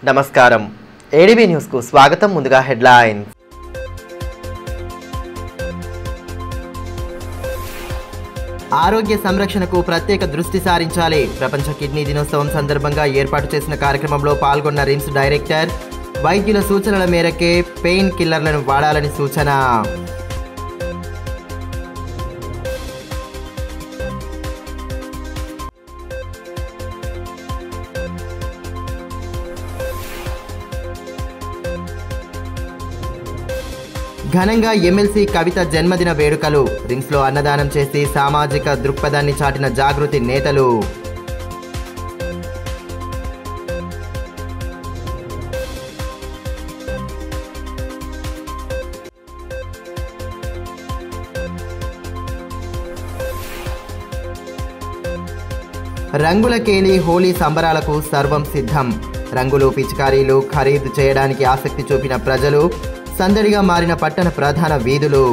నమస్కారం ADB news కు స్వాగతం. ముందుగా హెడ్లైన్స్. ఆరోగ్య సంరక్షణకు ప్రత్యేక దృష్టి సారించాలి. ప్రపంచ కిడ్నీ దినోత్సవం సందర్భంగా ఏర్పాటు చేసిన కార్యక్రమంలో పాల్గొన్న రిమ్స్ డైరెక్టర్ వైద్యుల సూచనల మేరకే పెయిన్ కిల్లర్లను వాడాలని సూచన. ఘనంగా ఎమ్మెల్సీ కవిత జన్మదిన వేడుకలు. రిమ్స్లో అన్నదానం చేసి సామాజిక దృక్పథాన్ని చాటిన జాగృతి నేతలు. రంగుల కేలి హోలీ సంబరాలకు సర్వం సిద్ధం. రంగులు పిచికారీలు ఖరీదు చేయడానికి ఆసక్తి చూపిన ప్రజలు. సందడిగా మారిన పట్టణ ప్రధాన వీధులు.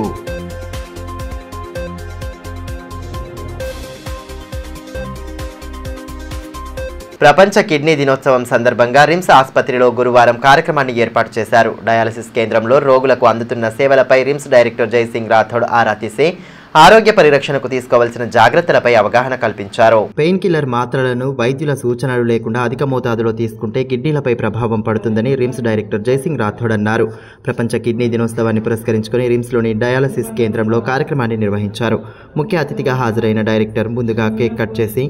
ప్రపంచ కిడ్నీ దినోత్సవం సందర్భంగా రిమ్స్ ఆసుపత్రిలో గురువారం కార్యక్రమాన్ని ఏర్పాటు చేశారు. డయాలసిస్ కేంద్రంలో రోగులకు అందుతున్న సేవలపై రిమ్స్ డైరెక్టర్ జైసింగ్ రాథోడ్ ఆరా తీసి ఆరోగ్య పరిరక్షణకు తీసుకోవాల్సిన జాగ్రత్తలపై అవగాహన కల్పించారు. పెయిన్ కిల్లర్ మాత్రలను వైద్యుల సూచనలు లేకుండా అధిక మోతాదులో తీసుకుంటే కిడ్నీలపై ప్రభావం పడుతుందని రిమ్స్ డైరెక్టర్ జైసింగ్ రాథోడ్ అన్నారు. ప్రపంచ కిడ్నీ దినోత్సవాన్ని పురస్కరించుకుని రిమ్స్లోని డయాలసిస్ కేంద్రంలో కార్యక్రమాన్ని నిర్వహించారు. ముఖ్య అతిథిగా హాజరైన డైరెక్టర్ ముందుగా కేక్ కట్ చేసి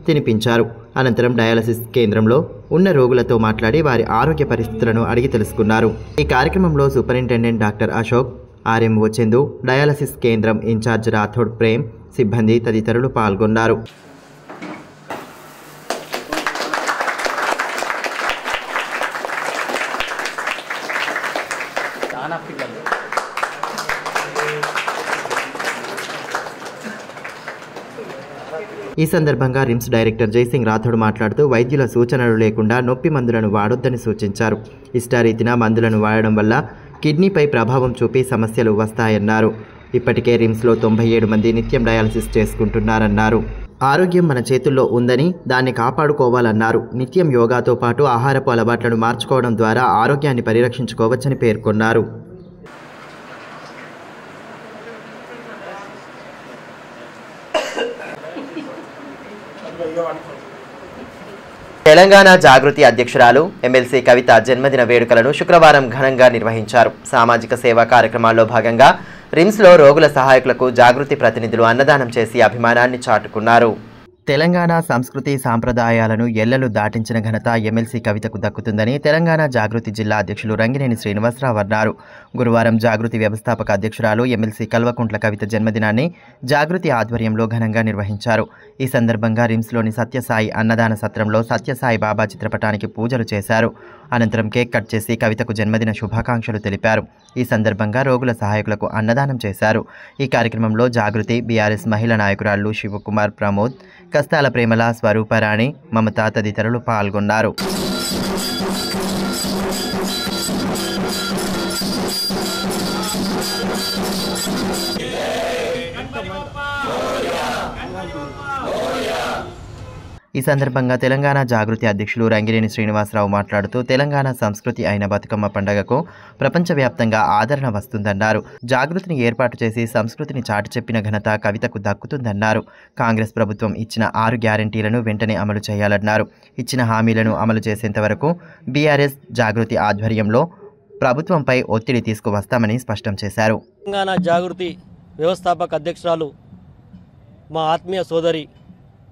తినిపించారు. అనంతరం డయాలసిస్ కేంద్రంలో ఉన్న రోగులతో మాట్లాడి వారి ఆరోగ్య పరిస్థితులను అడిగి తెలుసుకున్నారు. ఈ కార్యక్రమంలో superintendent doctor Ashok, RMO Chandu, dialysis కేంద్రం ఇన్ఛార్జ్ రాథోడ్ ప్రేమ్, సిబ్బంది తదితరులు పాల్గొన్నారు. ఈ సందర్భంగా రిమ్స్ డైరెక్టర్ జైసింగ్ రాథోడ్ మాట్లాడుతూ వైద్యుల సూచనలు లేకుండా నొప్పి మందులను వాడొద్దని సూచించారు. ఇష్టారీతిన మందులను వాడడం వల్ల కిడ్నీపై ప్రభావం చూపి సమస్యలు వస్తాయన్నారు. ఇప్పటికే రిమ్స్లో 97 మంది నిత్యం డయాలసిస్ చేసుకుంటున్నారన్నారు. ఆరోగ్యం మన చేతుల్లో ఉందని దాన్ని కాపాడుకోవాలన్నారు. నిత్యం యోగాతో పాటు ఆహారపు అలవాట్లను మార్చుకోవడం ద్వారా ఆరోగ్యాన్ని పరిరక్షించుకోవచ్చని పేర్కొన్నారు. తెలంగాణ జాగృతి అధ్యక్షురాలు ఎమ్మెల్సీ కవిత జన్మదిన వేడుకలను శుక్రవారం ఘనంగా నిర్వహించారు. సామాజిక సేవా కార్యక్రమాల్లో భాగంగా రిమ్స్లో రోగుల సహాయకులకు జాగృతి ప్రతినిధులు అన్నదానం చేసి అభిమానాన్ని చాటుకున్నారు. తెలంగాణ సంస్కృతి సాంప్రదాయాలను ఎల్లలు దాటించిన ఘనత ఎమ్మెల్సీ కవితకు దక్కుతుందని తెలంగాణ జాగృతి జిల్లా అధ్యక్షులు రంగినేని శ్రీనివాసరావు అన్నారు. గురువారం జాగృతి వ్యవస్థాపక అధ్యక్షురాలు ఎమ్మెల్సీ కల్వకుంట్ల కవిత జన్మదినాన్ని జాగృతి ఆధ్వర్యంలో ఘనంగా నిర్వహించారు. ఈ సందర్భంగా రిమ్స్లోని సత్యసాయి అన్నదాన సత్రంలో సత్యసాయి బాబా చిత్రపటానికి పూజలు చేశారు. అనంతరం కేక్ కట్ చేసి కవితకు జన్మదిన శుభాకాంక్షలు తెలిపారు. ఈ సందర్భంగా రోగుల సహాయకులకు అన్నదానం చేశారు. ఈ కార్యక్రమంలో జాగృతి బీఆర్ఎస్ మహిళా నాయకురాళ్లు శివకుమార్, ప్రమోద్, కస్తాల ప్రేమల, స్వరూపరాణి, మమత తదితరులు పాల్గొన్నారు. ఈ సందర్భంగా తెలంగాణ జాగృతి అధ్యక్షులు రంగినేని శ్రీనివాసరావు మాట్లాడుతూ తెలంగాణ సంస్కృతి అయిన బతుకమ్మ పండుగకు ప్రపంచవ్యాప్తంగా ఆదరణ వస్తుందన్నారు. జాగృతిని ఏర్పాటు చేసి సంస్కృతిని చాటి చెప్పిన ఘనత కవితకు దక్కుతుందన్నారు. కాంగ్రెస్ ప్రభుత్వం ఇచ్చిన 6 గ్యారంటీలను వెంటనే అమలు చేయాలన్నారు. ఇచ్చిన హామీలను అమలు చేసేంత వరకు బీఆర్ఎస్ జాగృతి ఆధ్వర్యంలో ప్రభుత్వంపై ఒత్తిడి తీసుకువస్తామని స్పష్టం చేశారు. తెలంగాణ జాగృతి వ్యవస్థాపక అధ్యక్షురాలు మా ఆత్మీయ సోదరి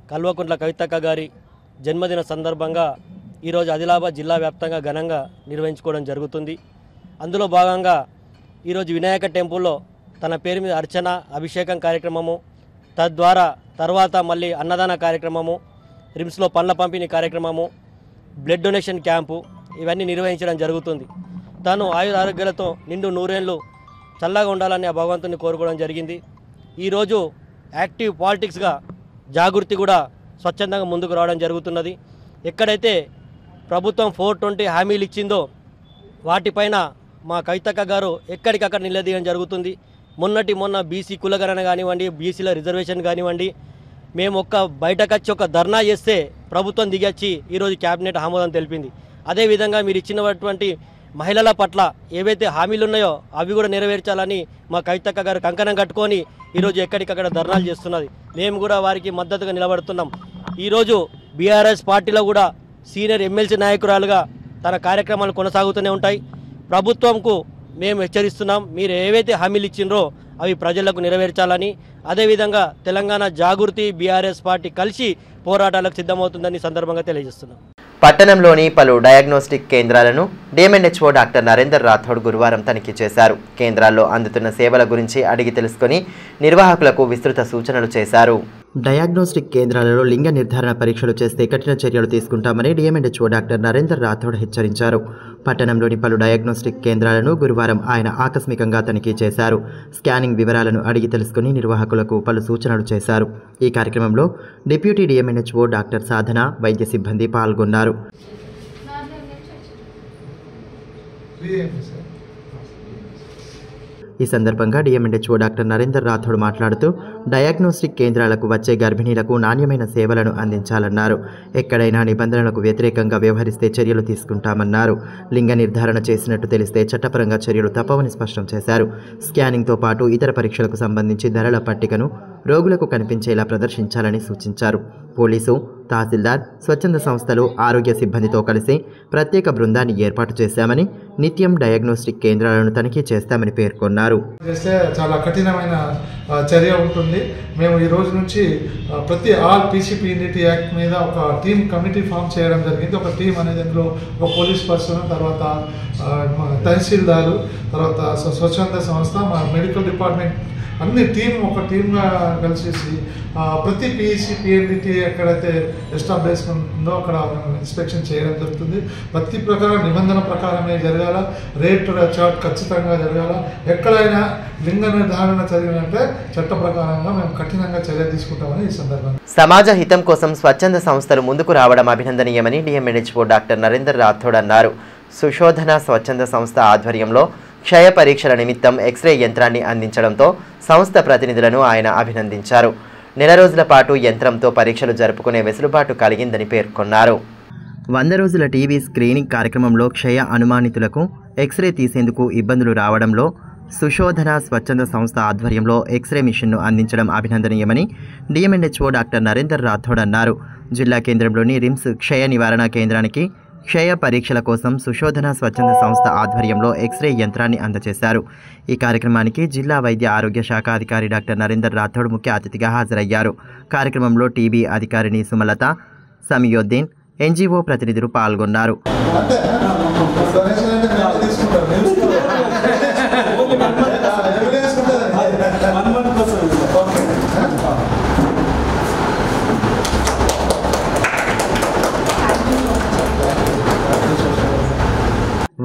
కల్వకుంట్ల కవితక్క గారి జన్మదిన సందర్భంగా ఈరోజు ఆదిలాబాద్ జిల్లా వ్యాప్తంగా ఘనంగా నిర్వహించుకోవడం జరుగుతుంది. అందులో భాగంగా ఈరోజు వినాయక టెంపుల్లో తన పేరు మీద అర్చన, అభిషేకం కార్యక్రమము, తద్వారా తర్వాత మళ్ళీ అన్నదాన కార్యక్రమము, రిమ్స్లో పండ్ల పంపిణీ కార్యక్రమము, బ్లడ్ డొనేషన్ క్యాంపు ఇవన్నీ నిర్వహించడం జరుగుతుంది. తాను ఆయుర ఆరోగ్యాలతో నిండు నూరేళ్లు చల్లగా ఉండాలని ఆ భగవంతుని కోరుకోవడం జరిగింది. ఈరోజు యాక్టివ్ పాలిటిక్స్గా జాగృతి కూడా స్వచ్ఛందంగా ముందుకు రావడం జరుగుతున్నది. ఎక్కడైతే ప్రభుత్వం 420 హామీలు ఇచ్చిందో వాటిపైన మా కవితక్క గారు ఎక్కడికక్కడ నిలదీయడం జరుగుతుంది. మొన్న బీసీ కులగణన కానివ్వండి, బీసీల రిజర్వేషన్ కానివ్వండి, మేము బయటకు వచ్చి ఒక ధర్నా చేస్తే ప్రభుత్వం దిగొచ్చి ఈరోజు క్యాబినెట్ ఆమోదం తెలిపింది. అదేవిధంగా మీరు ఇచ్చినటువంటి మహిళల పట్ల ఏవైతే హామీలు ఉన్నాయో అవి కూడా నెరవేర్చాలని మా కవితక్క గారు కంకణం కట్టుకొని ఈరోజు ఎక్కడికక్కడ ధర్నాలు చేస్తున్నది. మేము కూడా వారికి మద్దతుగా నిలబడుతున్నాం. ఈరోజు బీఆర్ఎస్ పార్టీలో కూడా సీనియర్ ఎమ్మెల్సీ నాయకురాలుగా తన కార్యక్రమాలు కొనసాగుతూనే ఉంటాయి. ప్రభుత్వంకు మేము హెచ్చరిస్తున్నాం, మీరు ఏవైతే హామీలు ఇచ్చిండ్రో అవి ప్రజలకు నెరవేర్చాలని. అదేవిధంగా తెలంగాణ జాగృతి బీఆర్ఎస్ పార్టీ కలిసి పోరాటాలకు సిద్ధమవుతుందని సందర్భంగా తెలియజేస్తున్నాం. పట్టణంలోని పలు డయాగ్నోస్టిక్ కేంద్రాలను డిఎంఎన్హెచ్ఓ డాక్టర్ నరేందర్ రాథోడ్ గురువారం తనిఖీ చేశారు. కేంద్రాల్లో అందుతున్న సేవల గురించి అడిగి తెలుసుకుని నిర్వాహకులకు విస్తృత సూచనలు చేశారు. డయాగ్నోస్టిక్ కేంద్రాలలో లింగ నిర్ధారణ పరీక్షలు చేస్తే కఠిన చర్యలు తీసుకుంటామని డిఎంఎన్హెచ్ఓ డాక్టర్ నరేందర్ రాథోడ్ హెచ్చరించారు. పట్టణంలోని పలు డయాగ్నోస్టిక్ కేంద్రాలను గురువారం ఆయన ఆకస్మికంగా తనిఖీ చేశారు. స్కానింగ్ వివరాలను అడిగి తెలుసుకుని నిర్వాహకులకు పలు సూచనలు చేశారు. ఈ కార్యక్రమంలో డిప్యూటీ డిఎంఎన్హెచ్ఓ డాక్టర్ సాధన, వైద్య సిబ్బంది పాల్గొన్నారు. ఈ సందర్భంగా డిఎంఎన్హెచ్ఓ డాక్టర్ నరేందర్ రాథోడ్ మాట్లాడుతూ డయాగ్నోస్టిక్ కేంద్రాలకు వచ్చే గర్భిణీలకు నాణ్యమైన సేవలను అందించాలన్నారు. ఎక్కడైనా నిబంధనలకు వ్యతిరేకంగా వ్యవహరిస్తే చర్యలు తీసుకుంటామన్నారు. లింగ నిర్ధారణ చేసినట్టు తెలిస్తే చట్టపరంగా చర్యలు తప్పవని స్పష్టం చేశారు. స్కానింగ్తో పాటు ఇతర పరీక్షలకు సంబంధించి ధరల పట్టికను రోగులకు కనిపించేలా ప్రదర్శించాలని సూచించారు. పోలీసు, తహసీల్దార్, స్వచ్ఛంద సంస్థలు, ఆరోగ్య సిబ్బందితో కలిసి ప్రత్యేక బృందాన్ని ఏర్పాటు చేశామని, నిత్యం డయాగ్నోస్టిక్ కేంద్రాలను తనిఖీ చేస్తామని పేర్కొన్నారు. చాలా కఠినమైన చర్య ఉంటుంది. మేము ఈ రోజు నుంచి ప్రతి ఆల్ పీసీపీఎన్డీటీ యాక్ట్ మీద ఒక టీమ్ కమిటీ ఫామ్ చేయడం జరిగింది. ఒక టీం అనేది అందులో ఒక పోలీస్ పర్సన్, తర్వాత తహసీల్దారు, తర్వాత స్వచ్ఛంద సంస్థ, మా మెడికల్ డిపార్ట్మెంట్ అన్ని ఒక టీమ్గా కలిసేసి ప్రతి పీసీపీఎన్డీటీ ఎక్కడైతే ఎస్టాబ్లిష్మెంట్ ఉందో అక్కడ ఇన్స్పెక్షన్ చేయడం జరుగుతుంది. ప్రతి ప్రకారం నిబంధన ప్రకారమే జరగాల, రేట్ చార్ట్ ఖచ్చితంగా జరగాల. ఎక్కడైనా లింగ నిర్ధారణ జరిగినంటే చట్ట ప్రకారంగా మేము కఠినంగా చర్య తీసుకుంటామని ఈ సందర్భంగా. సమాజ హితం కోసం స్వచ్ఛంద సంస్థలు ముందుకు రావడం అభినందనీయమని డిఎంఎన్హెచ్ఓ డాక్టర్ నరేందర్ రాథోడ్ అన్నారు. సుశోధన స్వచ్ఛంద సంస్థ ఆధ్వర్యంలో క్షయ పరీక్షల నిమిత్తం ఎక్స్రే యంత్రాన్ని అందించడంతో సంస్థ ప్రతినిధులను ఆయన అభినందించారు. నెల రోజుల పాటు యంత్రంతో పరీక్షలు జరుపుకునే వెసులుబాటు కలిగిందని పేర్కొన్నారు. 100 రోజుల టీవీ స్క్రీనింగ్ కార్యక్రమంలో క్షయ అనుమానితులకు ఎక్స్రే తీసేందుకు ఇబ్బందులు రావడంలో సుశోధన స్వచ్ఛంద సంస్థ ఆధ్వర్యంలో ఎక్స్రే మిషన్ను అందించడం అభినందనీయమని డిఎంఎన్హెచ్ఓ డాక్టర్ నరేందర్ రాథోడ్ అన్నారు. జిల్లా కేంద్రంలోని రిమ్స్ క్షయ నివారణ కేంద్రానికి క్షయ పరీక్షల కోసం సుశోధన స్వచ్ఛంద సంస్థ ఆధ్వర్యంలో ఎక్స్రే యంత్రాన్ని అందజేశారు. ఈ కార్యక్రమానికి జిల్లా వైద్య ఆరోగ్య శాఖ అధికారి డాక్టర్ నరేందర్ రాథోడ్ ముఖ్య అతిథిగా హాజరయ్యారు. కార్యక్రమంలో టీబీ అధికారిని సుమలత, సమీయోద్దీన్, ఎన్జీఓ ప్రతినిధులు పాల్గొన్నారు.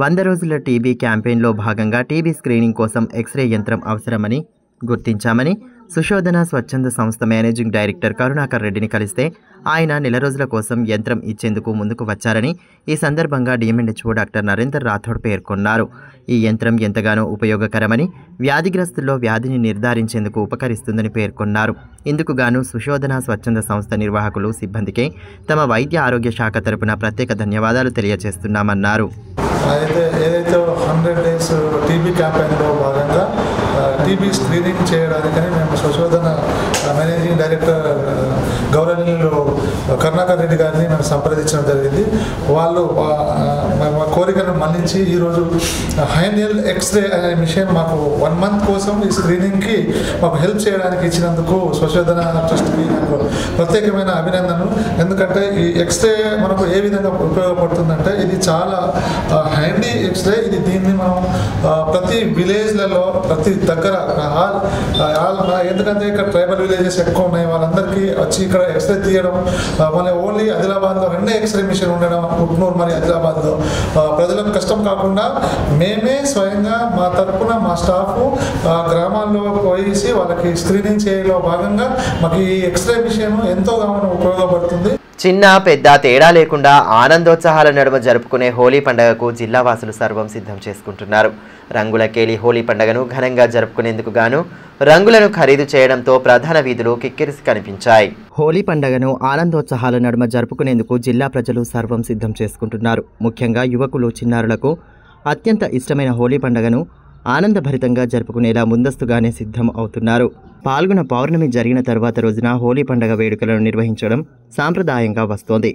వంద రోజుల టీబీ క్యాంపెయిన్లో భాగంగా టీబీ స్క్రీనింగ్ కోసం ఎక్స్రే యంత్రం అవసరమని గుర్తించామని సుశోధన స్వచ్ఛంద సంస్థ మేనేజింగ్ డైరెక్టర్ కరుణాకర్ రెడ్డిని కలిస్తే ఆయన నెల రోజుల కోసం యంత్రం ఇచ్చేందుకు ముందుకు వచ్చారని ఈ సందర్భంగా డిఎంఎన్హెచ్ఓ డాక్టర్ నరేందర్ రాథోడ్ పేర్కొన్నారు. ఈ యంత్రం ఎంతగానో ఉపయోగకరమని, వ్యాధిగ్రస్తుల్లో వ్యాధిని నిర్ధారించేందుకు ఉపకరిస్తుందని పేర్కొన్నారు. ఇందుకు గాను సుశోధన స్వచ్ఛంద సంస్థ నిర్వాహకులు, సిబ్బందికి తమ వైద్య ఆరోగ్య శాఖ తరపున ప్రత్యేక ధన్యవాదాలు తెలియజేస్తున్నామన్నారు. ఏదైతే 100 డేస్ టీబీ క్యాంపెయిన్లో భాగంగా టీబీ స్క్రీనింగ్ చేయడానికని మేము సుశోధన మేనేజింగ్ డైరెక్టర్ గౌరవనీయులు కరుణాకర్ రెడ్డి గారిని మేము సంప్రదించడం జరిగింది. వాళ్ళు మా కోరికను మన్నించి ఈరోజు హైనియల్ ఎక్స్రే అనే మిషన్ మాకు 1 మంత్ కోసం ఈ స్క్రీనింగ్కి మాకు హెల్ప్ చేయడానికి ఇచ్చినందుకు సుశోధన ట్రస్ట్కి నాకు ప్రత్యేకమైన అభినందనలు. ఎందుకంటే ఈ ఎక్స్రే మనకు ఏ విధంగా ఉపయోగపడుతుందంటే ఇది చాలా హ్యాండీ ఎక్స్రే. దీన్ని మనం ప్రతి విలేజ్లలో ప్రతి దగ్గర ఎందుకంటే ఇక్కడ ట్రైబల్ విలేజెస్ ఎక్కువ ఉన్నాయి, వాళ్ళందరికీ వచ్చి ఇక్కడ ఎక్స్రే తీయడం, మన ఓన్లీ ఆదిలాబాద్లో 2 ఎక్స్రే మిషన్ ఉండడం, ఉట్నూరు మరి ఆదిలాబాద్లో ప్రజలకు కష్టం కాకుండా మేమే స్వయంగా మా తరఫున మా స్టాఫ్ గ్రామాల్లో పోయేసి వాళ్ళకి స్క్రీనింగ్ చేయలో భాగంగా మాకు ఈ ఎక్స్రే మిషన్ ఎంతోగానో ఉపయోగపడుతుంది. చిన్న పెద్ద తేడా లేకుండా ఆనందోత్సాహాల నడుమ జరుపుకునే హోలీ పండుగకు జిల్లావాసులు సర్వం సిద్ధం చేసుకుంటున్నారు. రంగుల కేలి హోలీ పండుగను ఘనంగా జరుపుకునేందుకు గాను రంగులను ఖరీదు చేయడంతో ప్రధాన వీధులు కిక్కిరిసి కనిపించాయి. హోలీ పండుగను ఆనందోత్సాహాల నడుమ జరుపుకునేందుకు జిల్లా ప్రజలు సర్వం సిద్ధం చేసుకుంటున్నారు. ముఖ్యంగా యువకులు, చిన్నారులకు అత్యంత ఇష్టమైన హోలీ పండుగను ఆనందభరితంగా జరుపుకునేలా ముందస్తుగానే సిద్ధం అవుతున్నారు. పాల్గొన పౌర్ణమి జరిగిన తరువాత రోజున హోలీ పండుగ వేడుకలను నిర్వహించడం సాంప్రదాయంగా వస్తోంది.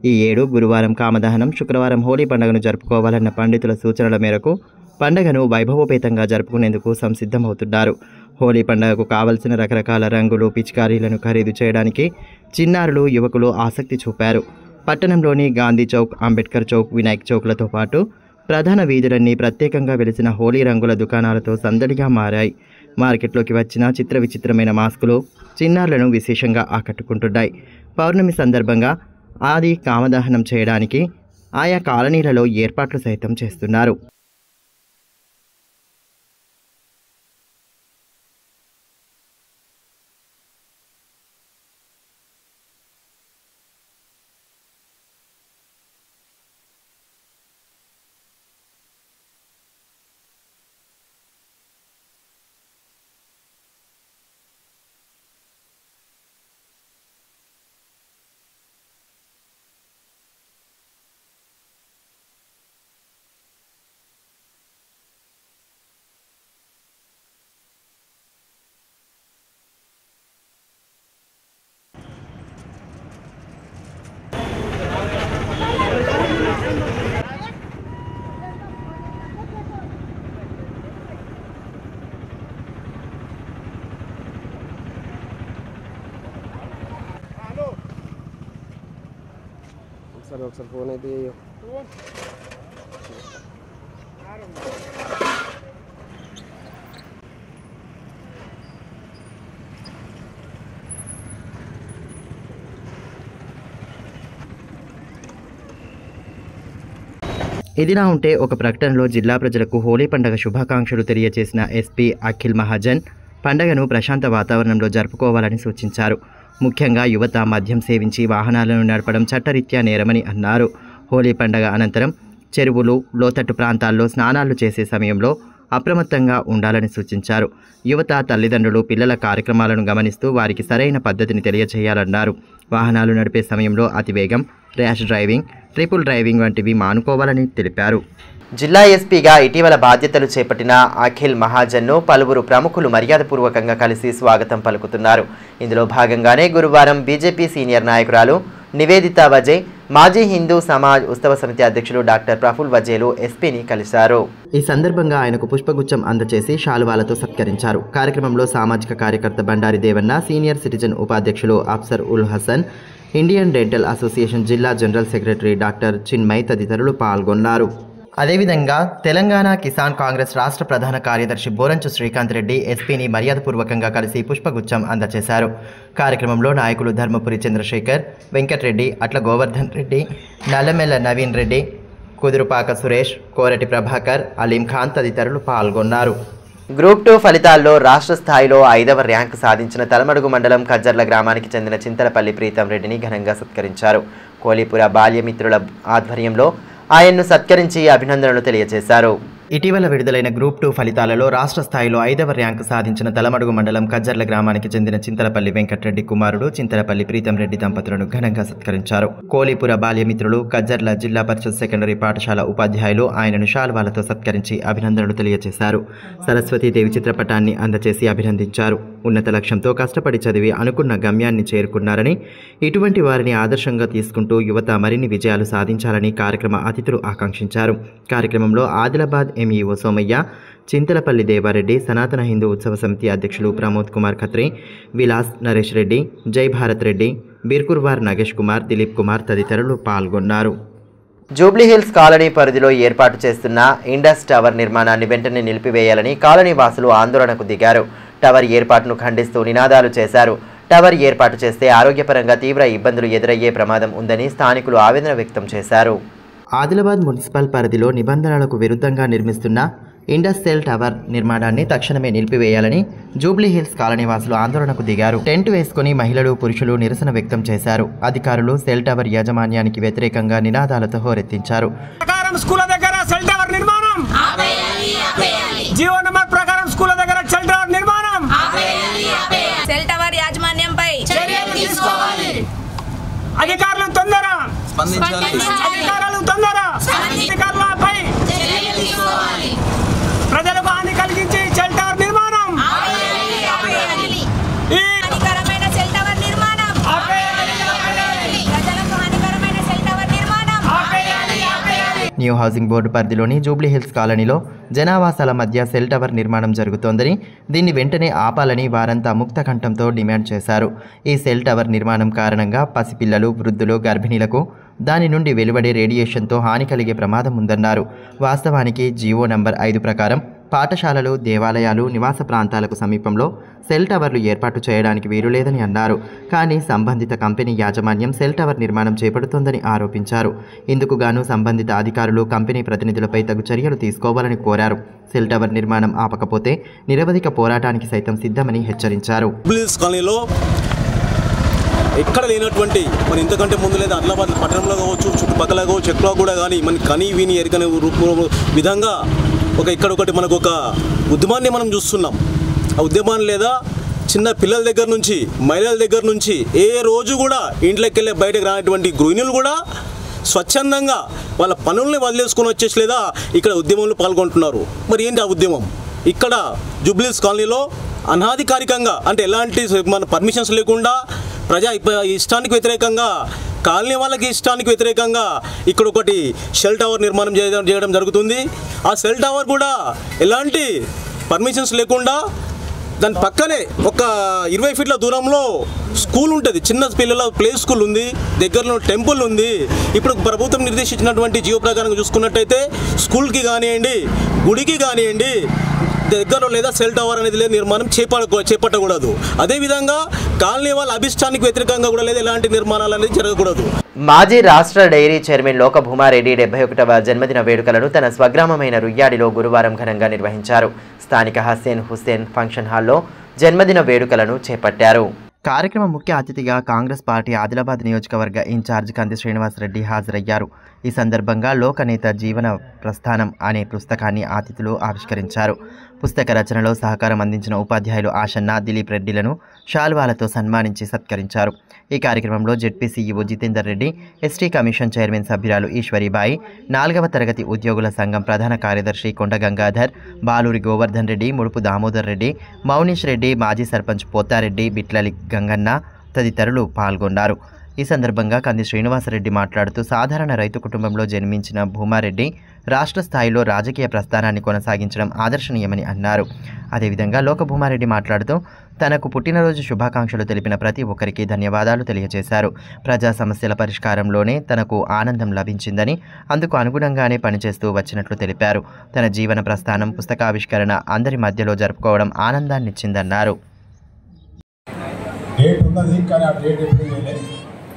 ఈ ఏడు గురువారం కామదహనం, శుక్రవారం హోలీ పండుగను జరుపుకోవాలన్న పండితుల సూచనల మేరకు పండుగను వైభవోపేతంగా జరుపుకునేందుకు సంసిద్ధమవుతున్నారు. హోలీ పండుగకు కావలసిన రకరకాల రంగులు, పిచికారీలను ఖరీదు చేయడానికి చిన్నారులు, యువకులు ఆసక్తి చూపారు. పట్టణంలోని గాంధీ చౌక్, అంబేద్కర్ చౌక్, వినాయక్ చౌక్లతో పాటు ప్రధాన వీధులన్నీ ప్రత్యేకంగా వెలిసిన హోలీ రంగుల దుకాణాలతో సందడిగా మారాయి. మార్కెట్లోకి వచ్చిన చిత్ర విచిత్రమైన మాస్కులు చిన్నారులను విశేషంగా ఆకట్టుకుంటున్నాయి. పౌర్ణమి సందర్భంగా ఆది కామదహనం చేయడానికి ఆయా కాలనీలలో ఏర్పాట్లు సైతం చేస్తున్నారు. ఒకసారి ఫోన్ అయితే ఇదిలా ఉంటే ఒక ప్రకటనలో జిల్లా ప్రజలకు హోలీ పండుగ శుభాకాంక్షలు తెలియజేసిన ఎస్పీ అఖిల్ మహాజన్ పండుగను ప్రశాంత వాతావరణంలో జరుపుకోవాలని సూచించారు. ముఖ్యంగా యువత మద్యం సేవించి వాహనాలను నడపడం చట్టరీత్యా నేరమని అన్నారు. హోలీ పండుగ అనంతరం చెరువులు, లోతట్టు ప్రాంతాల్లో స్నానాలు చేసే సమయంలో అప్రమత్తంగా ఉండాలని సూచించారు. యువత, తల్లిదండ్రులు పిల్లల కార్యక్రమాలను గమనిస్తూ వారికి సరైన పద్ధతిని తెలియజేయాలన్నారు. వాహనాలు నడిపే సమయంలో అతివేగం, ర్యాష్ డ్రైవింగ్, ట్రిపుల్ డ్రైవింగ్ వంటివి మానుకోవాలని తెలిపారు. జిల్లా ఎస్పీగా ఇటీవల బాధ్యతలు చేపట్టిన అఖిల్ మహాజన్ను పలువురు ప్రముఖులు మర్యాదపూర్వకంగా కలిసి స్వాగతం పలుకుతున్నారు. ఇందులో భాగంగానే గురువారం బీజేపీ సీనియర్ నాయకురాలు నివేదిత వజే, మాజీ హిందూ సమాజ్ ఉత్సవ సమితి అధ్యక్షులు డాక్టర్ ప్రఫుల్ వజేలు ఎస్పీని కలిశారు. ఈ సందర్భంగా ఆయనకు పుష్పగుచ్చం అందచేసి శాలువాలతో సత్కరించారు. కార్యక్రమంలో సామాజిక కార్యకర్త బండారి దేవన్న, సీనియర్ సిటిజన్ ఉపాధ్యక్షులు అఫ్సర్ ఉల్ హసన్, ఇండియన్ డెంటల్ అసోసియేషన్ జిల్లా జనరల్ సెక్రటరీ డాక్టర్ చిన్మయ్ తదితరులు పాల్గొన్నారు. అదేవిధంగా తెలంగాణ కిసాన్ కాంగ్రెస్ రాష్ట్ర ప్రధాన కార్యదర్శి బోరంచు శ్రీకాంత్ రెడ్డి ఎస్పీని మర్యాదపూర్వకంగా కలిసి పుష్పగుచ్చం అందజేశారు. కార్యక్రమంలో నాయకులు ధర్మపురి చంద్రశేఖర్, వెంకటరెడ్డి, అట్ల గోవర్ధన్ రెడ్డి, నల్లమెల్ల నవీన్ రెడ్డి, కుదురుపాక సురేష్, కోరటి ప్రభాకర్, అలీం ఖాన్ తదితరులు పాల్గొన్నారు. గ్రూప్ 2 ఫలితాల్లో రాష్ట్ర స్థాయిలో 5వ ర్యాంకు సాధించిన తలమడుగు మండలం కజ్జర్ల గ్రామానికి చెందిన చింతలపల్లి ప్రీతం రెడ్డిని ఘనంగా సత్కరించారు. కోలీపుర బాల్యమిత్రుల ఆధ్వర్యంలో ఆయన్ను సత్కరించి అభినందనలు తెలియజేశారు. ఇటీవల విడుదలైన గ్రూప్ 2 ఫలితాలలో రాష్ట్ర స్థాయిలో 5వ ర్యాంకు సాధించిన తలమడుగు మండలం కజ్జర్ల గ్రామానికి చెందిన చింతలపల్లి వెంకటరెడ్డి కుమారుడు చింతలపల్లి ప్రీతం రెడ్డి దంపతులను ఘనంగా సత్కరించారు. కోలీపుర బాల్యమిత్రులు, కజ్జర్ల జిల్లా పరిషత్ సెకండరీ పాఠశాల ఉపాధ్యాయులు ఆయనను శాల్వాలతో సత్కరించి అభినందనలు తెలియజేశారు. సరస్వతీదేవి చిత్రపటాన్ని అందచేసి అభినందించారు. ఉన్నత లక్ష్యంతో కష్టపడి చదివి అనుకున్న గమ్యాన్ని చేరుకున్నారని, ఇటువంటి వారిని ఆదర్శంగా తీసుకుంటూ యువత మరిన్ని విజయాలు సాధించాలని కార్యక్రమ అతిథులు ఆకాంక్షించారు. కార్యక్రమంలో ఆదిలాబాద్ ఎంఈఓ సోమయ్య, చింతలపల్లి దేవారెడ్డి, సనాతన హిందూ ఉత్సవ సమితి అధ్యక్షులు ప్రమోద్ కుమార్ ఖత్రి, విలాస్ నరేష్ రెడ్డి, జై భారత్ రెడ్డి, బీర్కుర్వార్ నగేష్ కుమార్, దిలీప్ కుమార్ తదితరులు పాల్గొన్నారు. జూబ్లీహిల్స్ కాలనీ పరిధిలో ఏర్పాటు చేస్తున్న ఇండస్ టవర్ నిర్మాణాన్ని వెంటనే నిలిపివేయాలని కాలనీ వాసులు ఆందోళనకు దిగారు. టవర్ ఏర్పాటును ఖండిస్తూ నినాదాలు చేశారు. టవర్ ఏర్పాటు చేస్తే ఆరోగ్యపరంగా తీవ్ర ఇబ్బందులు ఎదురయ్యే ప్రమాదం ఉందని స్థానికులు ఆవేదన వ్యక్తం చేశారు. ఆదిలాబాద్ మున్సిపల్ పరిధిలో నిబంధనలకు విరుద్ధంగా నిర్మిస్తున్న ఇండస్ సెల్ టవర్ నిర్మాణాన్ని తక్షణమే నిలిపివేయాలని జూబ్లీహిల్స్ కాలనీవాసులు ఆందోళనకు దిగారు. టెంట్ వేసుకుని మహిళలు, పురుషులు నిరసన వ్యక్తం చేశారు. అధికారులు సెల్ టవర్ యాజమాన్యానికి వ్యతిరేకంగా నినాదాలతో హోరెత్తించారు. జీవో నంబర్ ప్రకారం స్కూల్ దగ్గర సెల్ టవర్ నిర్మాణం స్పందించాలి. అధికారులు తొందర అధికారులపై ప్రజలకు హాని కలిగించి సెల్ టవర్ నిర్మాణం న్యూ హౌసింగ్ బోర్డు పరిధిలోని జూబ్లీ హిల్స్ కాలనీలో జనావాసాల మధ్య సెల్ టవర్ నిర్మాణం జరుగుతోందని, దీన్ని వెంటనే ఆపాలని వారంతా ముక్త కంఠంతో డిమాండ్ చేశారు. ఈ సెల్ టవర్ నిర్మాణం కారణంగా పసిపిల్లలు, వృద్ధులు, గర్భిణీలకు దాని నుండి వెలువడే రేడియేషన్తో హాని కలిగే ప్రమాదం ఉందన్నారు. వాస్తవానికి జీవో నంబర్ 5 ప్రకారం పాఠశాలలు, దేవాలయాలు, నివాస ప్రాంతాలకు సమీపంలో సెల్ టవర్లు ఏర్పాటు చేయడానికి వీలు లేదని అన్నారు. కానీ సంబంధిత కంపెనీ యాజమాన్యం సెల్ టవర్ నిర్మాణం చేపడుతోందని ఆరోపించారు. ఇందుకు గాను సంబంధిత అధికారులు కంపెనీ ప్రతినిధులపై తగు చర్యలు తీసుకోవాలని కోరారు. సెల్ టవర్ నిర్మాణం ఆపకపోతే నిరవధిక పోరాటానికి సైతం సిద్ధమని హెచ్చరించారు. ఎక్కడ లేనటువంటి మన ఇంతకంటే ముందు లేదా ఆదిలాబాద్ పట్టణంలో కావచ్చు, చుట్టుపక్కల కావచ్చు, ఎక్కడో కూడా కానీ మన కనీ విని ఎరికనే విధంగా ఇక్కడొకటి మనకు ఒక ఉద్యమాన్ని మనం చూస్తున్నాం. ఆ ఉద్యమాన్ని లేదా చిన్న పిల్లల దగ్గర నుంచి, మహిళల దగ్గర నుంచి ఏ రోజు కూడా ఇంట్లోకి వెళ్ళే బయటకు రానటువంటి గృహిణులు కూడా స్వచ్ఛందంగా వాళ్ళ పనుల్ని వదిలేసుకొని వచ్చేసి లేదా ఇక్కడ ఉద్యమంలో పాల్గొంటున్నారు. మరి ఏంటి ఆ ఉద్యమం? ఇక్కడ జూబ్లీహిల్స్ కాలనీలో అనాధికారికంగా అంటే ఎలాంటి మన పర్మిషన్స్ లేకుండా ప్రజా ఇష్టానికి వ్యతిరేకంగా, కాలనీ వాళ్ళకి ఇష్టానికి వ్యతిరేకంగా ఇక్కడ ఒకటి సెల్ టవర్ నిర్మాణం చేయడం జరుగుతుంది. ఆ సెల్ టవర్ కూడా ఎలాంటి పర్మిషన్స్ లేకుండా దాని పక్కనే ఒక 20 ఫీట్ల దూరంలో స్కూల్ ఉంటుంది, చిన్న పిల్లల ప్లే స్కూల్ ఉంది, దగ్గరలో టెంపుల్ ఉంది. ఇప్పుడు ప్రభుత్వం నిర్దేశించినటువంటి జీవో ప్రకారం చూసుకున్నట్టయితే స్కూల్కి కానివ్వండి, గుడికి కానివ్వండి దగ్గరలో లేదా సెల్ టవర్ అనేది లేదు నిర్మాణం చేపట్టకూడదు. అదేవిధంగా కాలనీ వాళ్ళ అభిష్టానికి వ్యతిరేకంగా కూడా లేదా ఎలాంటి నిర్మాణాలు అనేది జరగకూడదు. మాజీ రాష్ట్ర డైరీ చైర్మన్ లోక భూమారెడ్డి 71వ జన్మదిన వేడుకలను తన స్వగ్రామమైన రుయ్యాడిలో గురువారం ఘనంగా నిర్వహించారు. స్థానిక హస్సేన్ హుస్సేన్ ఫంక్షన్ హాల్లో జన్మదిన వేడుకలను చేపట్టారు. కార్యక్రమం ముఖ్య అతిథిగా కాంగ్రెస్ పార్టీ ఆదిలాబాద్ నియోజకవర్గ ఇన్ఛార్జ్ కంది శ్రీనివాసరెడ్డి హాజరయ్యారు. ఈ సందర్భంగా లోకనేత జీవన ప్రస్థానం అనే పుస్తకాన్ని అతిథులు ఆవిష్కరించారు. పుస్తక రచనలో సహకారం అందించిన ఉపాధ్యాయులు ఆశన్న, దిలీప్ రెడ్డిలను శాల్వాలతో సన్మానించి సత్కరించారు. ఈ కార్యక్రమంలో ZP CEO Jitender Reddy, ST commission chairman సభ్యురాలు ఈశ్వరీబాయి, 4వ తరగతి ఉద్యోగుల సంఘం ప్రధాన కార్యదర్శి కొండ గంగాధర్, బాలూరి గోవర్ధన్ రెడ్డి, ముడుపు దామోదర్ రెడ్డి, మౌనీష్ రెడ్డి, మాజీ సర్పంచ్ పోతారెడ్డి, బిట్లలి గంగన్న తదితరులు పాల్గొన్నారు. ఈ సందర్భంగా కంది శ్రీనివాసరెడ్డి మాట్లాడుతూ సాధారణ రైతు కుటుంబంలో జన్మించిన భూమారెడ్డి రాష్ట్ర స్థాయిలో రాజకీయ ప్రస్థానాన్ని కొనసాగించడం ఆదర్శనీయమని అన్నారు. అదేవిధంగా లోక భూమారెడ్డి మాట్లాడుతూ తనకు పుట్టినరోజు శుభాకాంక్షలు తెలిపిన ప్రతి ఒక్కరికి ధన్యవాదాలు తెలియజేశారు. ప్రజా సమస్యల పరిష్కారంలోనే తనకు ఆనందం లభించిందని, అందుకు అనుగుణంగానే పనిచేస్తూ వచ్చినట్లు తెలిపారు. తన జీవన ప్రస్థానం, పుస్తకావిష్కరణ అందరి మధ్యలో జరుపుకోవడం ఆనందాన్నిచ్చిందన్నారు.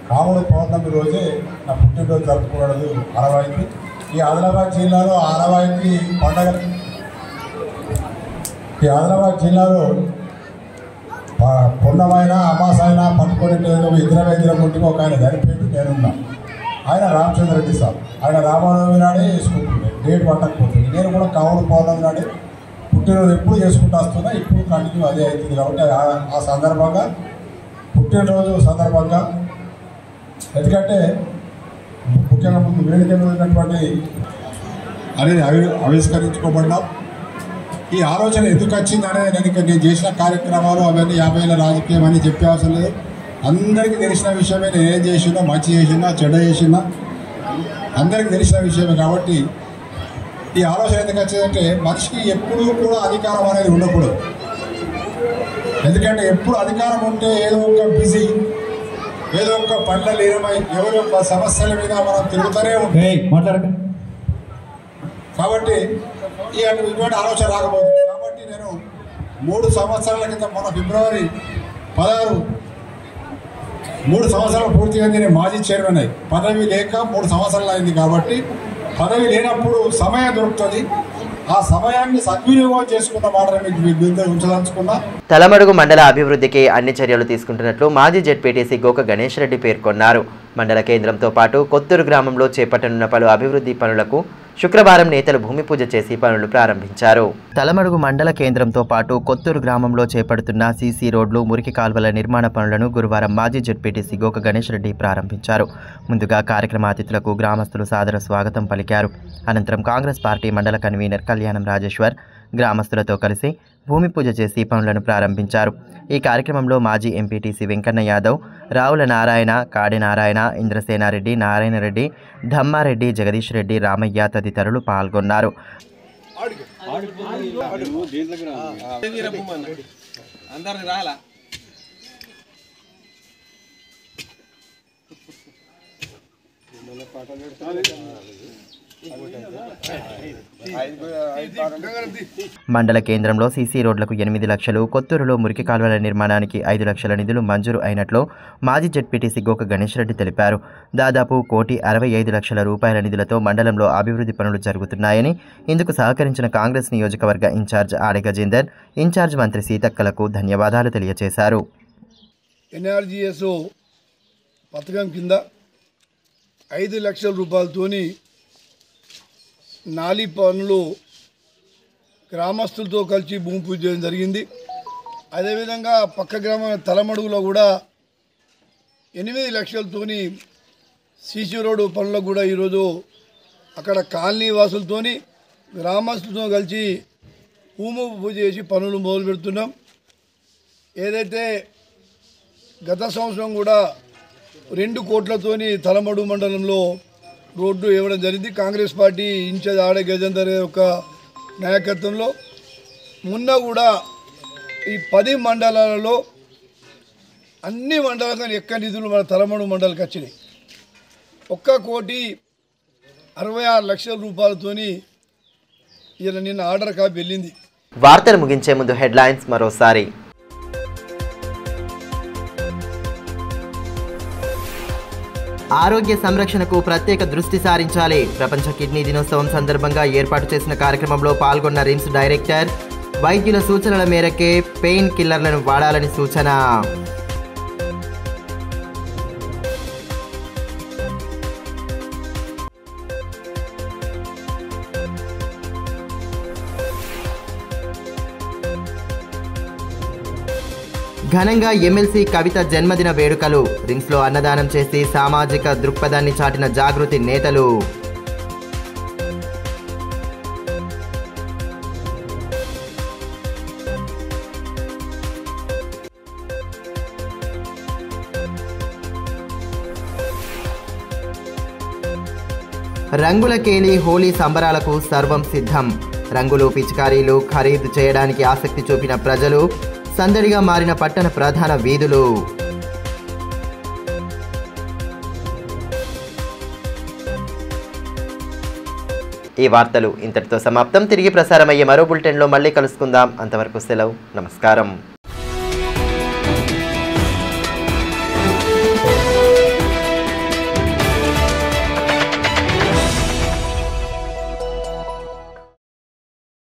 కాముడు పౌర్ణమి రోజే నా పుట్టినరోజు జరుపుకోవడం ఆనవాయితీ. ఈ ఆదిలాబాద్ జిల్లాలో ఆనవాయితీ పండగ. ఈ ఆదిలాబాద్ జిల్లాలో పున్నమైన అమాసైనా పట్టుకునే ఇద్దరం ముట్టికి ఒక ఆయన చనిపోయింది, నేనున్నా. ఆయన రామచంద్ర రెడ్డి సార్. ఆయన రామనవమి నాడే వేసుకుంటుండే, డేట్ పట్టకపోతుంది. నేను కూడా కాముడు పౌర్ణమి నాడే పుట్టినరోజు ఎప్పుడు చేసుకుంటూ వస్తున్నా, ఇప్పుడు కంటిన్యూ అదే అవుతుంది. కాబట్టి ఆ సందర్భంగా పుట్టినరోజు సందర్భంగా ఎందుకంటే ముఖ్యంగా ముందు వేదిక మీద ఉన్నటువంటి అనేది ఆవిష్కరించుకోబడ్డాం. ఈ ఆలోచన ఎందుకు వచ్చింది అనేది నేను చేసిన కార్యక్రమాలు అవన్నీ 50 ఏళ్ళ రాజకీయం అని చెప్పే అవసరం లేదు. అందరికీ తెలిసిన విషయమే. నేనేం చేసినా, మంచి చేసినా, చెడ్డ చేసినా అందరికీ తెలిసిన విషయమే. కాబట్టి ఈ ఆలోచన ఎందుకు వచ్చిందంటే మనిషికి ఎప్పుడూ కూడా అధికారం అనేది ఉండకూడదు. ఎందుకంటే ఎప్పుడు అధికారం ఉంటే ఏదో ఒక బిజీ, ఏదో ఒక పనుల లీనమై ఎవరి యొక్క సమస్యల మీద మనం తిరుగుతూనే ఉంటాం. కాబట్టి ఇటువంటి ఆలోచన రాకపోతుంది. కాబట్టి నేను 3 సంవత్సరాల కింద మన ఫిబ్రవరి 16 3 సంవత్సరాలు పూర్తిగా నేను మాజీ చైర్మన్ అయ్యి పదవి లేక 3 సంవత్సరాలు అయింది. కాబట్టి పదవి లేనప్పుడు సమయం దొరుకుతుంది. ఆ సమయాన్ని సద్వినియోగం చేసుకున్న మాటని మీకు ఉంచదలుచుకున్నా. తలమడుగు మండల అభివృద్ధికి అన్ని చర్యలు తీసుకుంటున్నట్లు మాజీ జెడ్పీటీసీ గోక గణేష్ రెడ్డి పేర్కొన్నారు. మండల కేంద్రంతో పాటు కొత్తూరు గ్రామంలో చేపట్టనున్న పలు అభివృద్ధి పనులకు శుక్రవారం నేతలు భూమి పూజ చేసి పనులు ప్రారంభించారు. తలమడుగు మండల కేంద్రంతో పాటు కొత్తూరు గ్రామంలో చేపడుతున్న సీసీ రోడ్లు, మురికి కాల్వల నిర్మాణ పనులను గురువారం మాజీ జెడ్పీటీసీ గోక గణేష్ రెడ్డి ప్రారంభించారు. ముందుగా కార్యక్రమ అతిథులకు గ్రామస్తులు సాదర స్వాగతం పలికారు. అనంతరం కాంగ్రెస్ పార్టీ మండల కన్వీనర్ కళ్యాణం రాజేశ్వర్ గ్రామస్తులతో కలిసి భూమి పూజ చేసి పనులను ప్రారంభించారు. ఈ కార్యక్రమంలో మాజీ ఎంపీటీసీ వెంకన్న యాదవ్, రావుల నారాయణ, కాడి నారాయణ, ఇంద్రసేనారెడ్డి, నారాయణ రెడ్డి, ధమ్మారెడ్డి, జగదీష్ రెడ్డి, రామయ్య తదితరులు పాల్గొన్నారు. మండల కేంద్రంలో సీసీ రోడ్లకు 8 లక్షలు, కొత్తూరులో మురికి కాలువల నిర్మాణానికి 5 లక్షల నిధులు మంజూరు అయినట్లు మాజీ జెడ్పీటీసీ గోక గణేష్ రెడ్డి తెలిపారు. దాదాపు 1,65,00,000 రూపాయల నిధులతో మండలంలో అభివృద్ధి పనులు జరుగుతున్నాయని, ఇందుకు సహకరించిన కాంగ్రెస్ నియోజకవర్గ ఇన్ఛార్జ్ ఆడే గజేందర్, ఇన్ఛార్జ్ మంత్రి సీతక్కలకు ధన్యవాదాలు తెలియజేశారు. ఎన్ఆర్జీఎస్ పథకం కింద 5 లక్షల రూపాయలతోని నాలి పనులు గ్రామస్తులతో కలిసి భూమి పూజ చేయడం జరిగింది. అదేవిధంగా పక్క గ్రామం తలమడుగులో కూడా 8 లక్షలతోని సీసీ రోడ్డు పనులకు కూడా ఈరోజు అక్కడ కాలనీ వాసులతోని గ్రామస్తులతో కలిసి భూమి పూజ చేసి పనులు మొదలు పెడుతున్నాం. ఏదైతే గత సంవత్సరం కూడా 2 కోట్లతోని తలమడుగు మండలంలో రోడ్డు ఇవ్వడం జరిగింది. కాంగ్రెస్ పార్టీ ఇన్ఛార్జ్ ఆడే గజేందర్ యొక్క నాయకత్వంలో మొన్న కూడా ఈ 10 మండలాలలో అన్ని మండలాలకు ఎక్క నిధులు మన తలమడుగు మండలికి వచ్చినాయి. 1,66,00,000 రూపాయలతోని ఇలా నిన్న ఆర్డర్ కాపీ వెళ్ళింది. వార్తలు ముగించే ముందు హెడ్లైన్స్ మరోసారి. ఆరోగ్య సంరక్షణకు ప్రత్యేక దృష్టి సారించాలి. ప్రపంచ కిడ్నీ దినోత్సవం సందర్భంగా ఏర్పాటు చేసిన కార్యక్రమంలో పాల్గొన్న రిమ్స్ డైరెక్టర్, వైద్యుల సూచనల మేరకే పెయిన్ కిల్లర్లను వాడాలని సూచన. ఘనంగా ఎమ్మెల్సీ కవిత జన్మదిన వేడుకలు. రిమ్స్లో అన్నదానం చేసి సామాజిక దృక్పథాన్ని చాటిన జాగృతి నేతలు. రంగుల కేలి హోలీ సంబరాలకు సర్వం సిద్ధం. రంగులు, పిచికారీలు ఖరీదు చేయడానికి ఆసక్తి చూపిన ప్రజలు, సందడిగా మారిన పట్టణ ప్రధాన వీధులు. ఈ వార్తలు ఇంతటితో సమాప్తం. తిరిగి ప్రసారమయ్యే మరో బులెటిన్లో మళ్ళీ కలుసుకుందాం. అంతవరకు సెలవు. నమస్కారం.